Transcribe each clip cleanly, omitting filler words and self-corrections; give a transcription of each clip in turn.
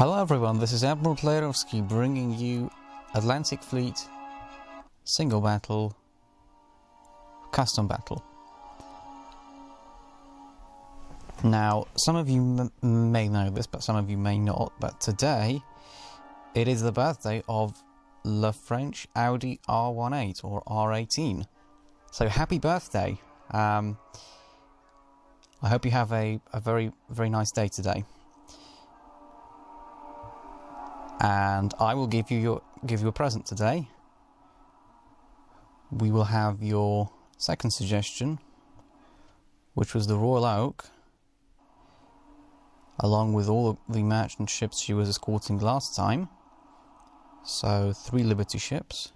Hello everyone, this is Admiral Playerovski bringing you Atlantic Fleet Single Battle Custom Battle. Now, some of you may know this, but some of you may not, but today it is the birthday of Le French Audi R18 or R18. So happy birthday. I hope you have a very nice day today. And I will give you a present today. We will have your second suggestion, which was the Royal Oak, along with all the merchant ships she was escorting last time. So 3 Liberty ships,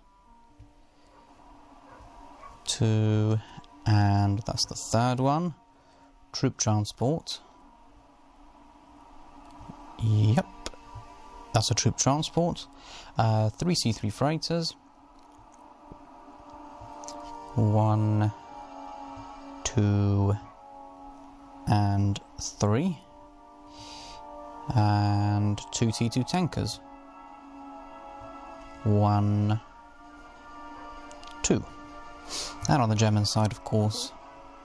2, and that's the third one, troop transport. Yep. That's a troop transport, 3 C3 freighters, 1, 2, and 3, and 2 T2 tankers, 1, 2, and on the German side, of course,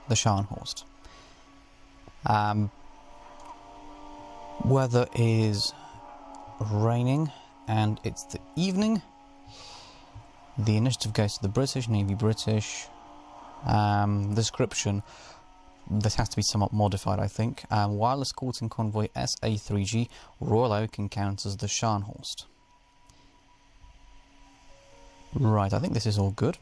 the Scharnhorst. Weather is raining and it's the evening. The initiative goes to the British, Navy British. Description, this has to be somewhat modified, I think. While escorting convoy SA3G, Royal Oak encounters the Scharnhorst. Right, I think this is all good.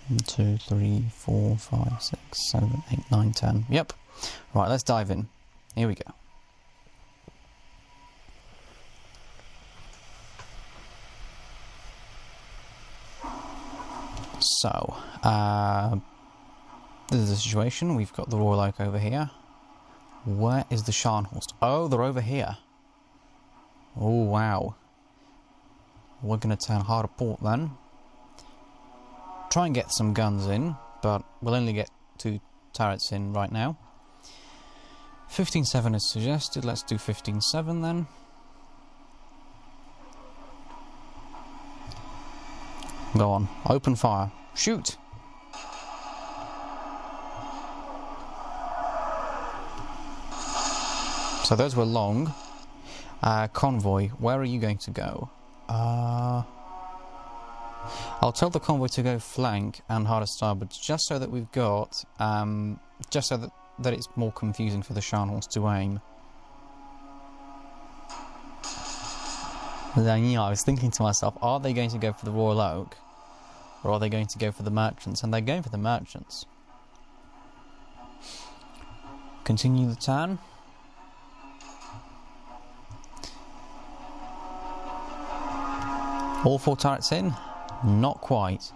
1, 2, 3, 4, 5, 6, 7, 8, 9, 10. Yep. Right, let's dive in. Here we go. So, this is the situation. We've got the Royal Oak over here. Where is the Scharnhorst? Oh, they're over here. Oh, wow. We're going to turn hard at port then. Try and get some guns in, but we'll only get 2 turrets in right now. 15-7 is suggested. Let's do 15-7 then. Go on, open fire. Shoot! So those were long. Convoy, where are you going to go? I'll tell the convoy to go flank and hard starboard, just so that we've got, just so that it's more confusing for the Scharnhorst to aim. Then, I was thinking to myself, are they going to go for the Royal Oak? Or are they going to go for the merchants? And they're going for the merchants. Continue the turn. All 4 turrets in? Not quite.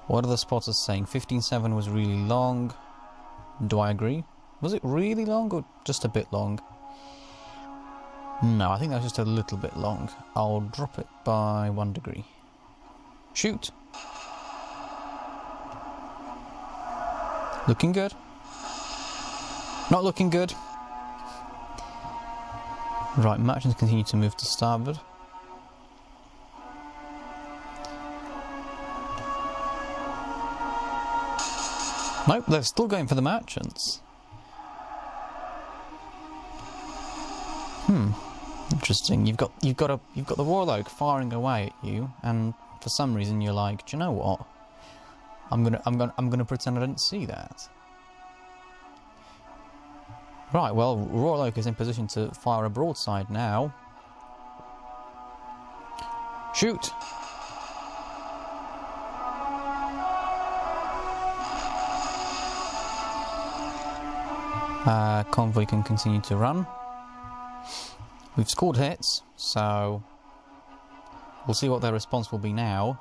What are the spotters saying? 15-7 was really long. Do I agree? Was it really long or just a bit long? No, I think that's just a little bit long. I'll drop it by 1 degree. Shoot! Looking good. Not looking good. Right, merchants continue to move to starboard. Nope, they're still going for the merchants. Interesting. You've got the Royal Oak firing away at you, and for some reason you're like, do you know what? I'm gonna pretend I didn't see that. Right. Well, Royal Oak is in position to fire a broadside now. Shoot! Convoy can continue to run. We've scored hits, so we'll see what their response will be now.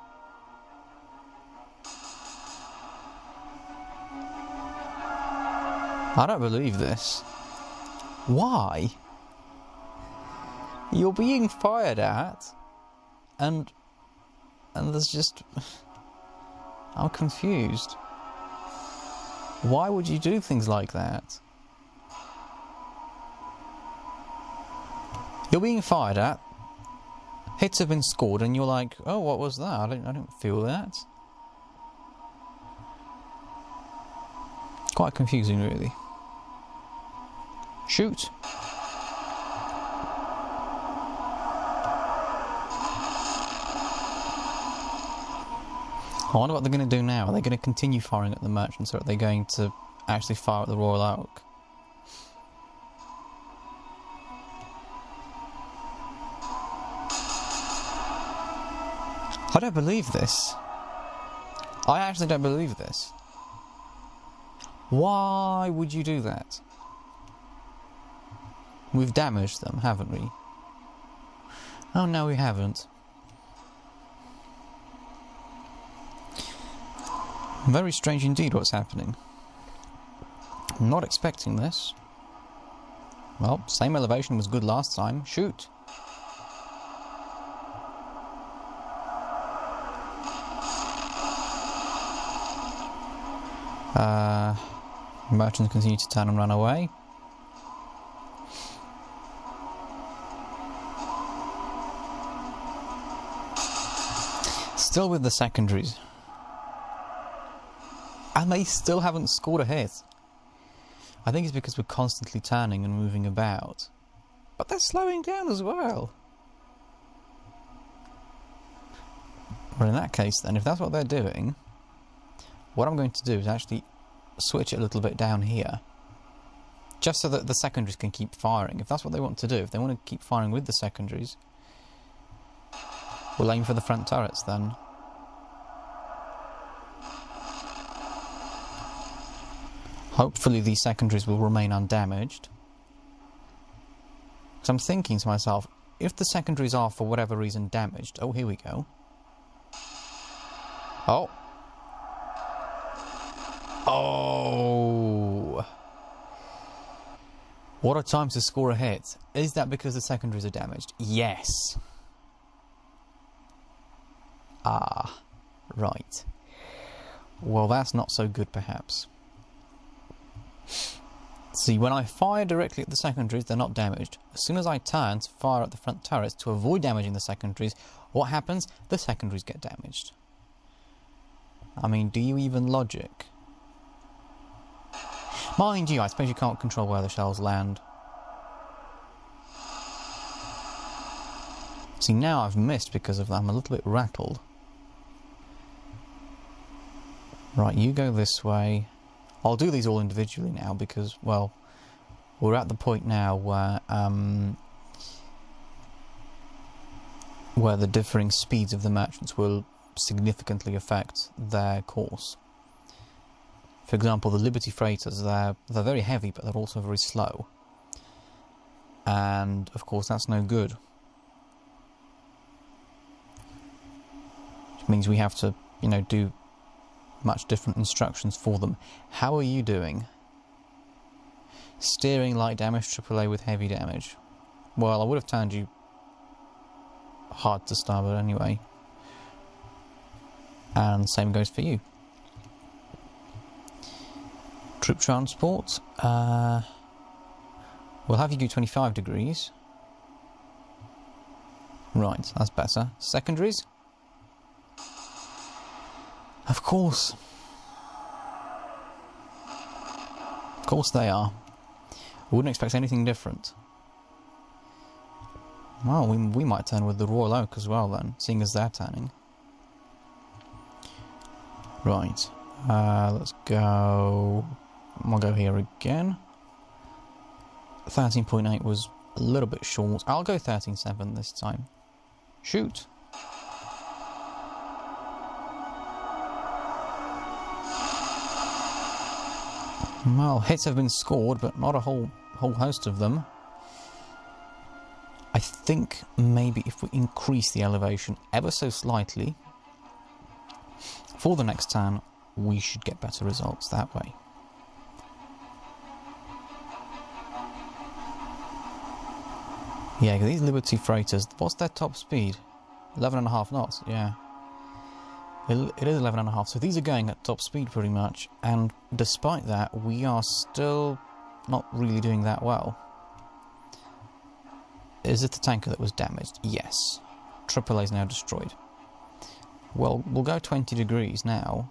I don't believe this. Why? You're being fired at, and there's just... I'm confused. Why would you do things like that? You're being fired at. Hits have been scored, and you're like, "Oh, what was that? I don't feel that." Quite confusing, really. Shoot. I wonder what they're going to do now. Are they going to continue firing at the merchants, or are they going to actually fire at the Royal Oak? I don't believe this. I actually don't believe this. Why would you do that? We've damaged them, haven't we? Oh, no, we haven't. Very strange indeed what's happening. I'm not expecting this. Well, same elevation was good last time. Shoot. Merchants continue to turn and run away. Still with the secondaries. And they still haven't scored a hit. I think it's because we're constantly turning and moving about. But they're slowing down as well. Well, in that case then, if that's what they're doing, what I'm going to do is actually switch it a little bit down here. Just so that the secondaries can keep firing. If that's what they want to do, if they want to keep firing with the secondaries, we'll aim for the front turrets then. Hopefully these secondaries will remain undamaged. Because I'm thinking to myself, if the secondaries are for whatever reason damaged... Oh, here we go. Oh. Oh. What a time to score a hit. Is that because the secondaries are damaged? Yes. Ah. Right. Well, that's not so good, perhaps. See, when I fire directly at the secondaries, they're not damaged. As soon as I turn to fire at the front turrets to avoid damaging the secondaries, what happens? The secondaries get damaged. I mean, do you even logic? Mind you, I suppose you can't control where the shells land. See, now I've missed because of that. I'm a little bit rattled. Right, you go this way. I'll do these all individually now because, well, we're at the point now where the differing speeds of the merchants will significantly affect their course. For example, the Liberty freighters, they're very heavy, but they're also very slow. And, of course, that's no good. Which means we have to, you know, do much different instructions for them. How are you doing? Steering light damage, AAA with heavy damage. Well, I would have turned you hard to starboard anyway. And same goes for you. Troop transport. We'll have you do 25 degrees. Right, that's better. Secondaries? Of course. Of course they are. I wouldn't expect anything different. Well, we might turn with the Royal Oak as well then, seeing as they're turning. Right. Let's go... We'll go here again. 13.8 was a little bit short. I'll go 13.7 this time. Shoot. Well, hits have been scored, but not a whole host of them. I think maybe if we increase the elevation ever so slightly for the next turn, we should get better results that way. Yeah, these Liberty freighters, what's their top speed? 11.5 knots, yeah. It is 11.5, so these are going at top speed pretty much, and despite that, we are still not really doing that well. Is it the tanker that was damaged? Yes. AAA is now destroyed. Well, we'll go 20 degrees now.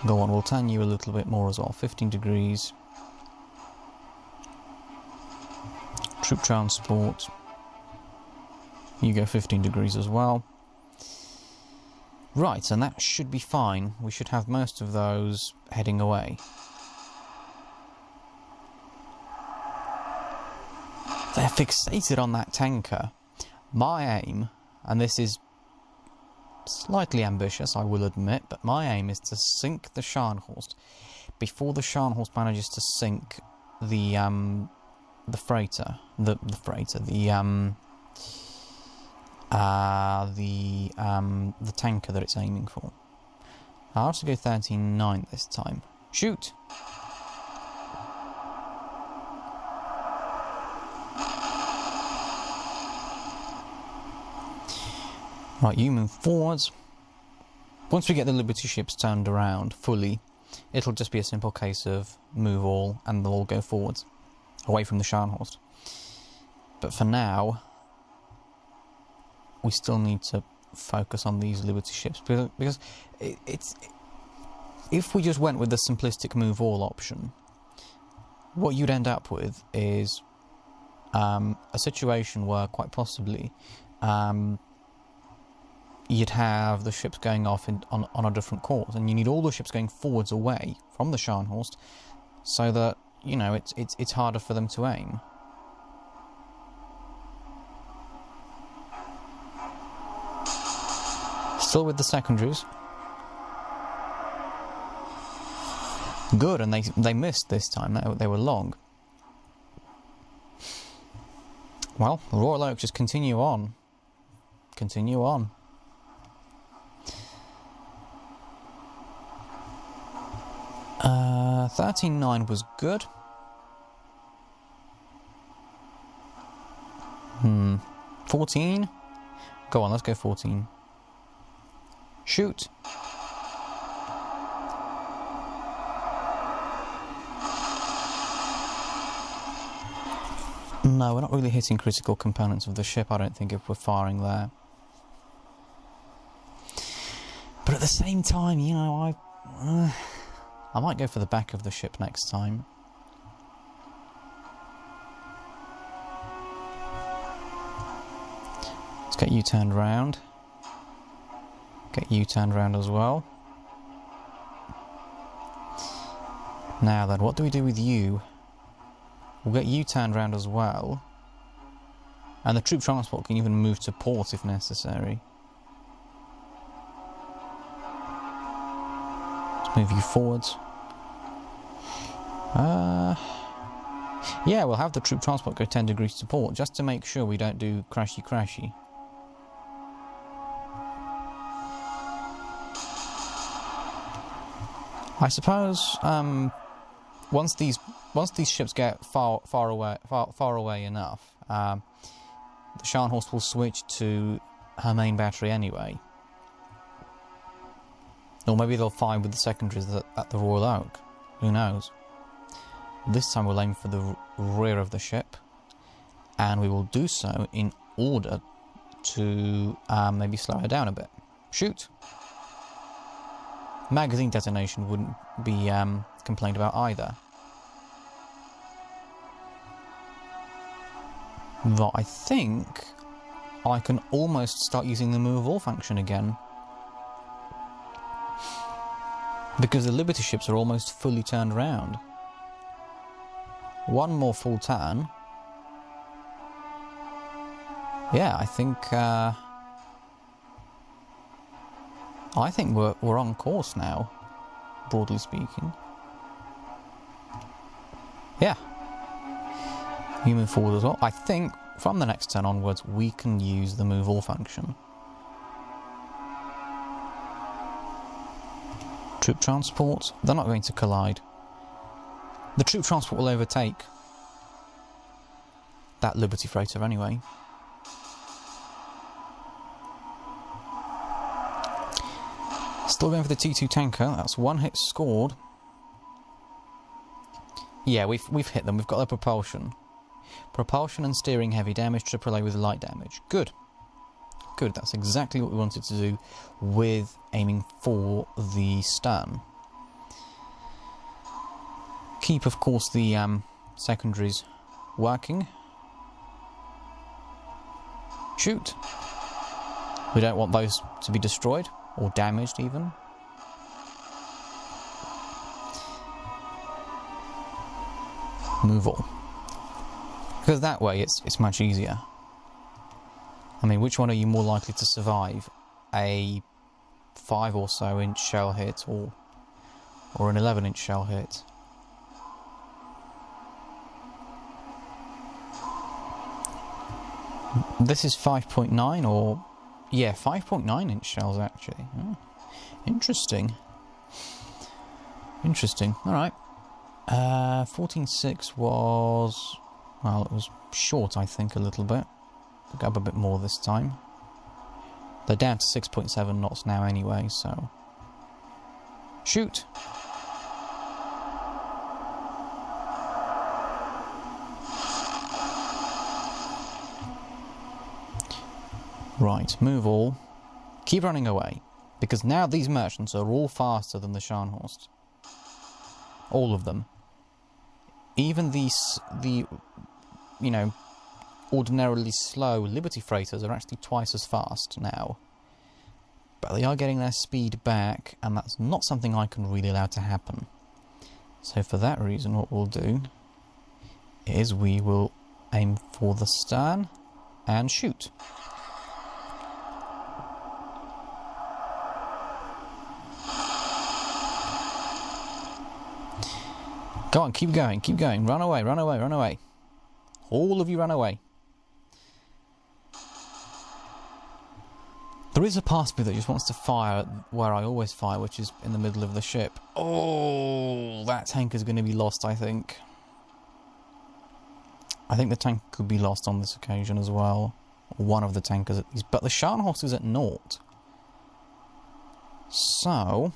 Go on, we'll turn you a little bit more as well. 15 degrees. Troop transport. You go 15 degrees as well. Right, and that should be fine. We should have most of those heading away. They're fixated on that tanker. My aim, and this is slightly ambitious, I will admit, but my aim is to sink the Scharnhorst before the Scharnhorst manages to sink the freighter, the tanker that it's aiming for. I'll have to go 13.9 this time. Shoot! Right, you move forwards. Once we get the Liberty ships turned around fully, it'll just be a simple case of move all, and they'll all go forwards, away from the Scharnhorst. But for now, we still need to focus on these Liberty ships, because if we just went with the simplistic move all option, what you'd end up with is a situation where quite possibly you'd have the ships going off on a different course, and you need all the ships going forwards away from the Scharnhorst, so that, you know, it's harder for them to aim. Still with the secondaries. Good, and they missed this time. They were long. Well, the Royal Oak just continue on. Continue on. Uh, 13.9 was good. 14? Go on, let's go 14. Shoot! No, we're not really hitting critical components of the ship, I don't think, if we're firing there. But at the same time, you know, I might go for the back of the ship next time. Let's get you turned round. Get you turned round as well. Now then, what do we do with you? We'll get you turned round as well. And the troop transport can even move to port if necessary. Let's move you forwards. Yeah, we'll have the troop transport go 10 degrees to port, just to make sure we don't do crashy. I suppose once these ships get far away enough, the Scharnhorst will switch to her main battery anyway. Or maybe they'll fire with the secondaries at the Royal Oak. Who knows? This time we'll aim for the rear of the ship, and we will do so in order to maybe slow her down a bit. Shoot! Magazine detonation wouldn't be complained about either. But I think I can almost start using the move all function again, because the Liberty ships are almost fully turned around. One more full turn. Yeah, I think we're on course now, broadly speaking. Yeah. You move forward as well. I think from the next turn onwards we can use the move all function. Troop transport, they're not going to collide. The troop transport will overtake that Liberty freighter anyway. Still going for the T2 tanker. That's one hit scored. Yeah, we've hit them. We've got their propulsion. Propulsion and steering heavy damage, AAA with light damage. Good. Good, that's exactly what we wanted to do with aiming for the stern. Keep, of course, the secondaries working. Shoot. We don't want those to be destroyed, or damaged even. Move all. Because that way it's much easier. I mean, which one are you more likely to survive? A 5 or so inch shell hit or an 11-inch shell hit? This is 5.9 or... yeah, 5.9 inch shells actually. Oh, interesting. Interesting. Alright. 14.6 was... well, it was short, I think, a little bit. We'll go up a bit more this time. They're down to 6.7 knots now anyway, so... shoot! Right, move all. Keep running away. Because now these merchants are all faster than the Scharnhorst. All of them. Even the you know, ordinarily slow Liberty freighters are actually twice as fast now. But they are getting their speed back, and that's not something I can really allow to happen. So for that reason, what we'll do is we will aim for the stern and shoot. Go on, keep going, keep going. Run away, run away, run away. All of you run away. There is a part of me that just wants to fire where I always fire, which is in the middle of the ship. Oh, that tank is going to be lost, I think. I think the tank could be lost on this occasion as well. One of the tankers at least. But the Scharnhorst is at 0. So...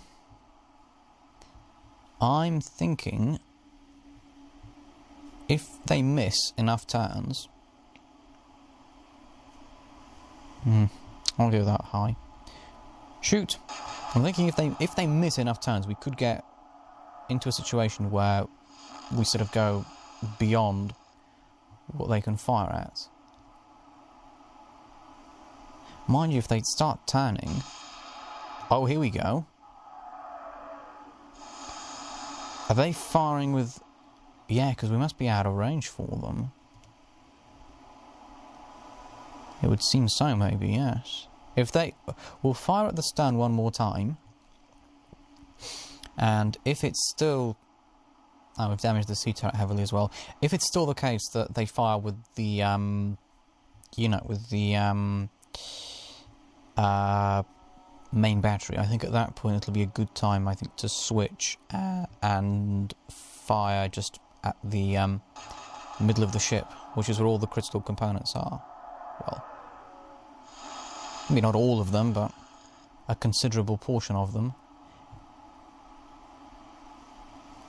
I'm thinking... if they miss enough turns... I'll go that high. Shoot! I'm thinking if they miss enough turns, we could get into a situation where we sort of go beyond what they can fire at. Mind you, if they start turning... oh, here we go. Are they firing with... yeah, because we must be out of range for them. It would seem so, maybe, yes. If they... we'll fire at the stern one more time. And if it's still... oh, we've damaged the sea turret heavily as well. If it's still the case that they fire with the, you know, with the, main battery, I think at that point it'll be a good time, I think, to switch and fire just at the middle of the ship, which is where all the critical components are. Well, maybe not all of them, but a considerable portion of them.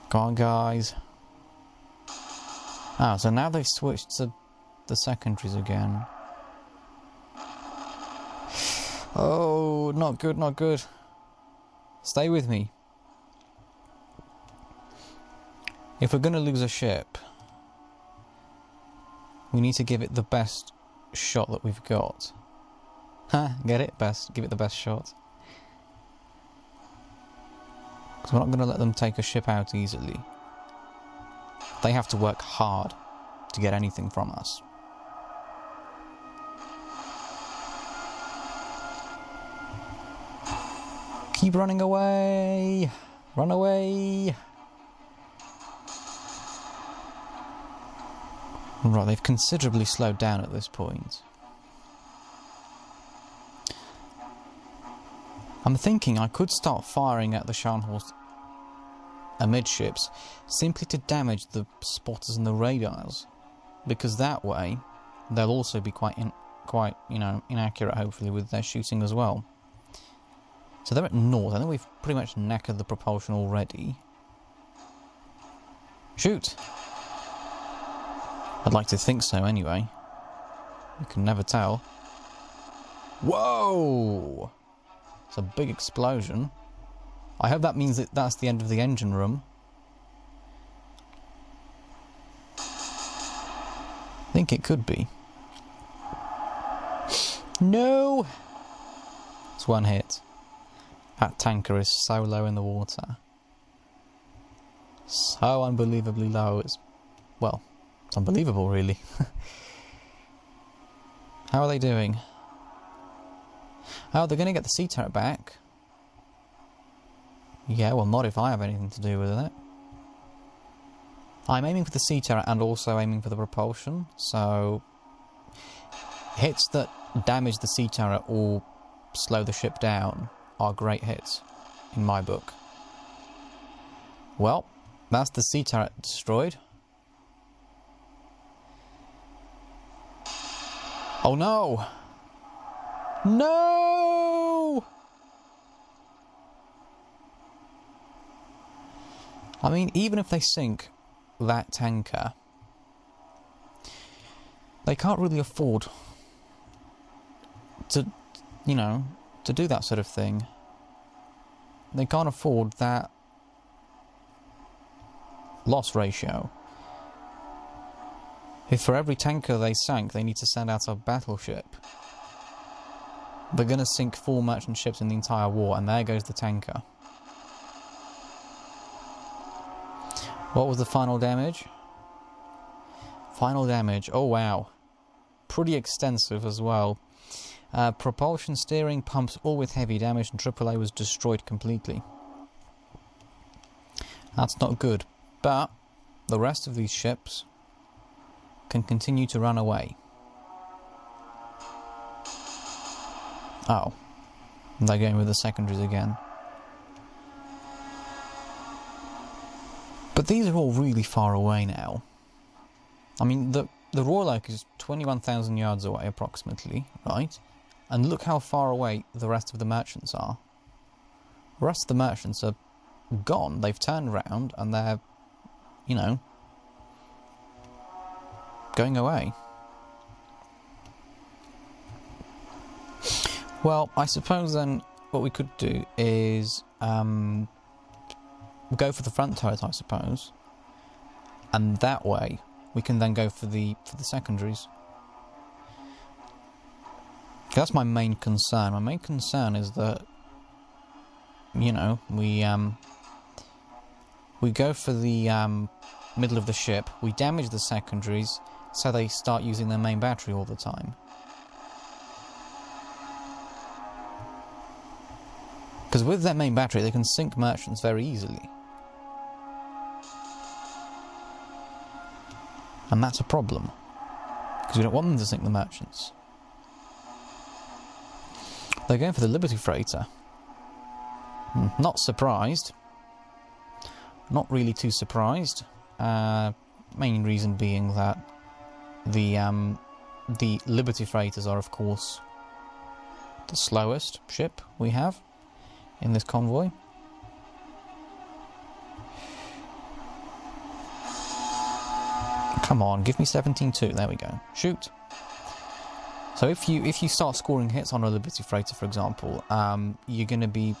Go on, guys. Ah, so now they've switched to the secondaries again. Oh, not good, not good. Stay with me. If we're going to lose a ship, we need to give it the best shot that we've got. Ha, get it? Best. Give it the best shot. Because we're not going to let them take a ship out easily. They have to work hard to get anything from us. Keep running away! Run away! Right, they've considerably slowed down at this point. I'm thinking I could start firing at the Scharnhorst amidships simply to damage the spotters and the radars, because that way they'll also be quite inaccurate, hopefully, with their shooting as well. So they're at north. I think we've pretty much knackered the propulsion already. Shoot! I'd like to think so, anyway. You can never tell. Whoa! It's a big explosion. I hope that means that that's the end of the engine room. I think it could be. No! It's one hit. That tanker is so low in the water. So unbelievably low. It's, well, it's unbelievable, really. How are they doing? Oh, they're going to get the sea turret back. Yeah, well, not if I have anything to do with it. I'm aiming for the sea turret and also aiming for the propulsion, so hits that damage the sea turret or slow the ship down are great hits, in my book. Well, that's the sea turret destroyed. Oh no! No! I mean, even if they sink that tanker, they can't really afford to, you know, to do that sort of thing. They can't afford that loss ratio. If for every tanker they sank, they need to send out a battleship, they're going to sink 4 merchant ships in the entire war, and there goes the tanker. What was the final damage? Final damage, oh wow. Pretty extensive as well. Propulsion, steering, pumps, all with heavy damage, and AAA was destroyed completely. That's not good, but the rest of these ships can continue to run away. Oh, they're going with the secondaries again. But these are all really far away now. I mean, the Royal Oak is 21,000 yards away approximately, right? And look how far away the rest of the merchants are. The rest of the merchants are gone. They've turned around and they're, you know, going away. Well, I suppose then what we could do is go for the front turret, I suppose, and that way we can then go for the secondaries. That's my main concern. My main concern is that, you know, we go for the middle of the ship, we damage the secondaries, so they start using their main battery all the time. Because with their main battery, they can sink merchants very easily. And that's a problem, because we don't want them to sink the merchants. They're going for the Liberty Freighter. Not surprised. Not really too surprised. Main reason being that the Liberty Freighters are, of course, the slowest ship we have in this convoy. Come on, give me 17-2. There we go. Shoot. So if you start scoring hits on a Liberty Freighter, for example, you're gonna be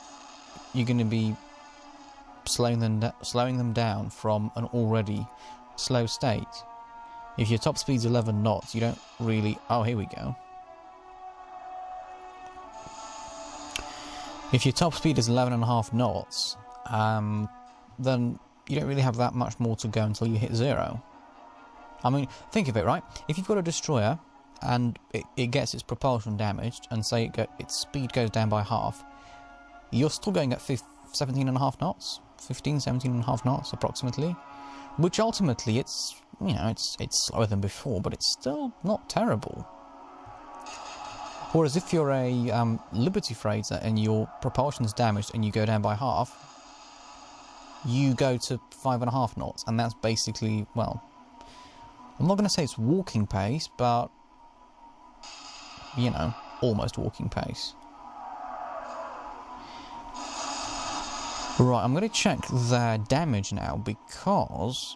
slowing them down from an already slow state. If your top speed's 11 knots, you don't really. Oh, here we go. If your top speed is 11.5 knots, then you don't really have that much more to go until you hit 0. I mean, think of it, right? If you've got a destroyer and it gets its propulsion damaged, and say its speed goes down by half, you're still going at 17.5 knots, 17.5 knots approximately, which ultimately it's, you know, it's slower than before, but it's still not terrible. Whereas if you're a Liberty Freighter and your propulsion's damaged and you go down by half, you go to 5.5 knots, and that's basically, well, I'm not going to say it's walking pace, but, you know, almost walking pace. Right, I'm going to check their damage now, because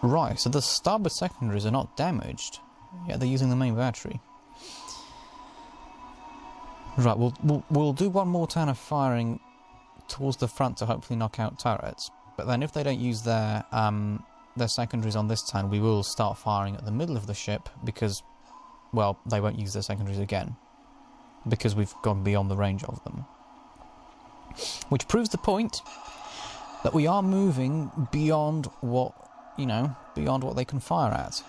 Right, so the starboard secondaries are not damaged. Yeah, they're using the main battery. Right, we'll do one more turn of firing towards the front to hopefully knock out turrets. But then if they don't use their secondaries on this turn, we will start firing at the middle of the ship because, well, they won't use their secondaries again. Because we've gone beyond the range of them. Which proves the point that we are moving beyond what, beyond what they can fire at.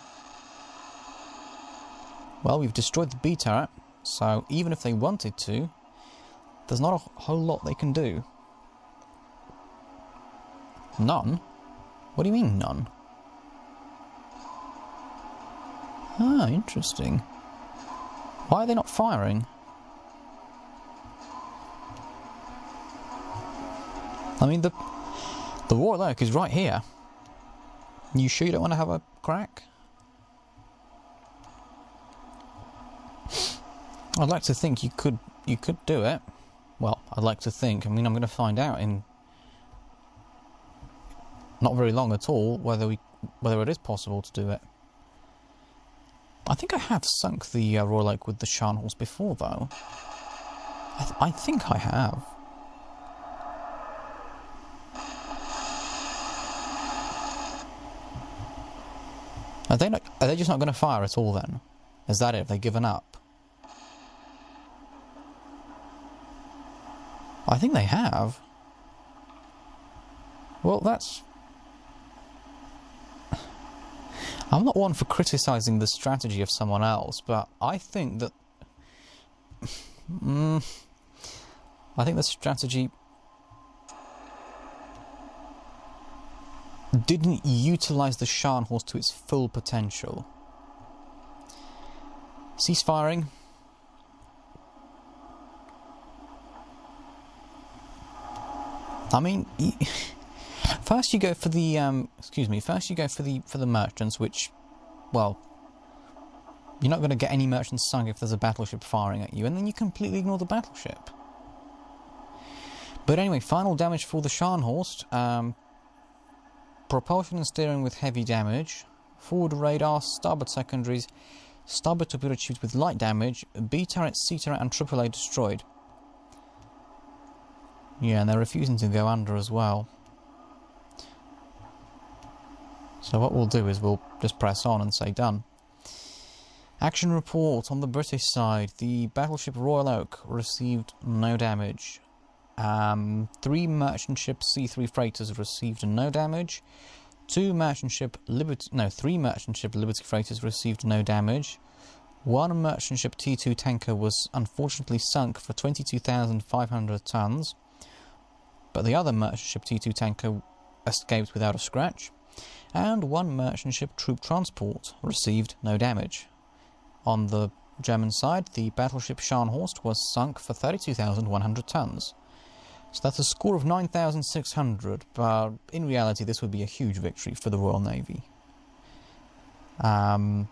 Well, we've destroyed the B turret, so even if they wanted to, there's not a whole lot they can do. None? What do you mean, none? Ah, interesting. Why are they not firing? I mean, the Royal Oak is right here. You sure you don't want to have a crack? I'd like to think you could do it. Well, I'd like to think. I mean, I'm going to find out in not very long at all whether it is possible to do it. I think I have sunk the Royal Oak with the Scharnhorst before, though. I think I have. Are they just not going to fire at all then? Is that it? Have they given up? I think they have. Well, that's... I'm not one for criticising the strategy of someone else, but I think that... I think the strategy didn't utilise the Scharnhorst to its full potential. Cease firing. I mean, first you go for the First you go for the merchants, which, well, you're not going to get any merchants sunk if there's a battleship firing at you, and then you completely ignore the battleship. But anyway, final damage for the Scharnhorst. Propulsion and steering with heavy damage. Forward radar, starboard secondaries, starboard torpedo tubes with light damage. B turret, C turret, and AAA destroyed. Yeah, and they're refusing to go under as well. So what we'll do is we'll just press on and say done. Action report on the British side. The battleship Royal Oak received no damage. 3 merchant ship C3 freighters received no damage. 3 merchant ship Liberty freighters received no damage. 1 merchant ship T2 tanker was unfortunately sunk for 22,500 tons, but the other merchant ship T2 tanker escaped without a scratch. And 1 merchant ship troop transport received no damage. On the German side, the battleship Scharnhorst was sunk for 32,100 tons. So that's a score of 9,600, but in reality this would be a huge victory for the Royal Navy. So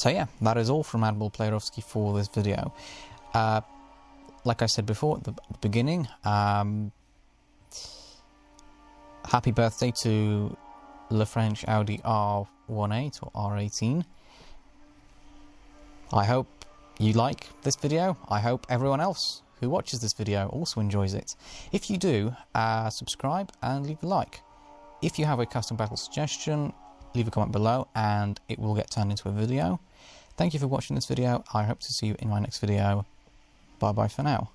yeah, that is all from Admiral Playerovski for this video. Like I said before at the beginning, happy birthday to Le French Audi R18 or R18. I hope you like this video. I hope everyone else who watches this video also enjoys it. If you do, subscribe and leave a like. If you have a custom battle suggestion, leave a comment below and it will get turned into a video. Thank you for watching this video. I hope to see you in my next video. Bye bye for now.